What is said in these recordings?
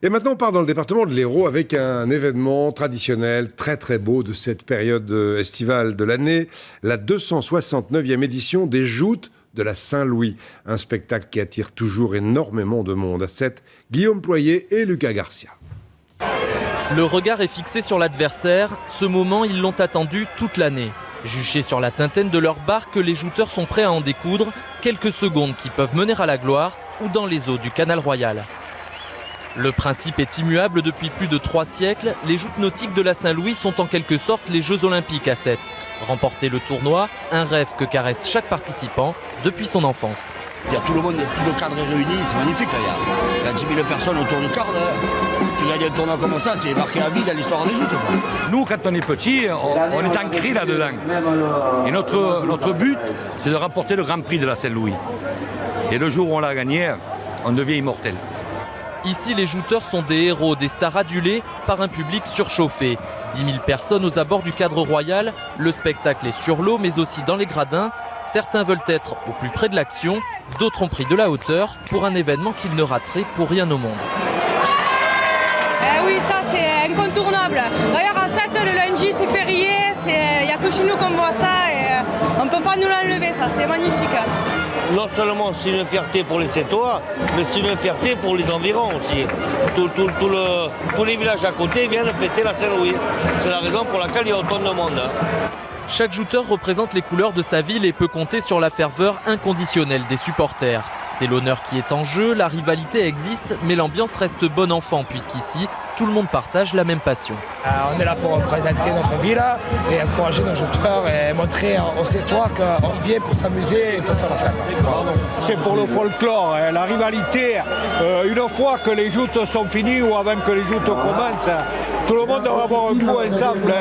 Et maintenant, on part dans le département de l'Hérault avec un événement traditionnel très très beau de cette période estivale de l'année, la 269e édition des Joutes de la Saint-Louis, un spectacle qui attire toujours énormément de monde. À 7, Guillaume Ployer et Lucas Garcia. Le regard est fixé sur l'adversaire, ce moment ils l'ont attendu toute l'année. Juchés sur la tintaine de leur barque, les jouteurs sont prêts à en découdre, quelques secondes qui peuvent mener à la gloire ou dans les eaux du Canal Royal. Le principe est immuable depuis plus de 3 siècles. Les joutes nautiques de la Saint-Louis sont en quelque sorte les Jeux Olympiques à 7. Remporter le tournoi, un rêve que caresse chaque participant depuis son enfance. Il y a tout le monde, tout le cadre est réuni, c'est magnifique. Il y a 10 000 personnes autour du cadre. Tu gagnes un tournoi comme ça, tu es marqué à vie dans l'histoire des joutes. Nous, quand on est petit, on est ancré là-dedans. Et notre but, c'est de remporter le Grand Prix de la Saint-Louis. Et le jour où on l'a gagné, on devient immortel. Ici, les jouteurs sont des héros, des stars adulées par un public surchauffé. 10 000 personnes aux abords du cadre royal. Le spectacle est sur l'eau, mais aussi dans les gradins. Certains veulent être au plus près de l'action. D'autres ont pris de la hauteur pour un événement qu'ils ne rateraient pour rien au monde. Oui, ça c'est incontournable. D'ailleurs, à 7, le lundi, c'est férié. Il n'y a que chez nous qu'on voit ça. Et on ne peut pas nous l'enlever, ça. C'est magnifique. Non seulement c'est une fierté pour les Sétois, mais c'est une fierté pour les environs aussi. Tous les villages à côté viennent fêter la Saint-Louis. C'est la raison pour laquelle il y a autant de monde. Chaque jouteur représente les couleurs de sa ville et peut compter sur la ferveur inconditionnelle des supporters. C'est l'honneur qui est en jeu, la rivalité existe, mais l'ambiance reste bon enfant puisqu'ici, tout le monde partage la même passion. On est là pour représenter notre ville et encourager nos joueurs et montrer aux Sétois qu'on vient pour s'amuser et pour faire la fête. C'est pour le folklore, la rivalité. Une fois que les joutes sont finies ou avant que les joutes commencent, tout le monde va boire un coup ensemble.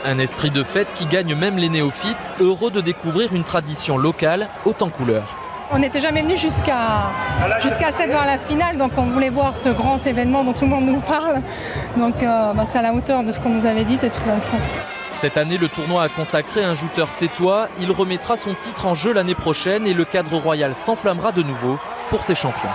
Un esprit de fête qui gagne même les néophytes, heureux de découvrir une tradition locale haute en couleurs. On n'était jamais venu jusqu'à 7 voir la finale, donc on voulait voir ce grand événement dont tout le monde nous parle. Donc c'est à la hauteur de ce qu'on nous avait dit de toute façon. Cette année, le tournoi a consacré un joueur sétois. Il remettra son titre en jeu l'année prochaine et le cadre royal s'enflammera de nouveau pour ses champions.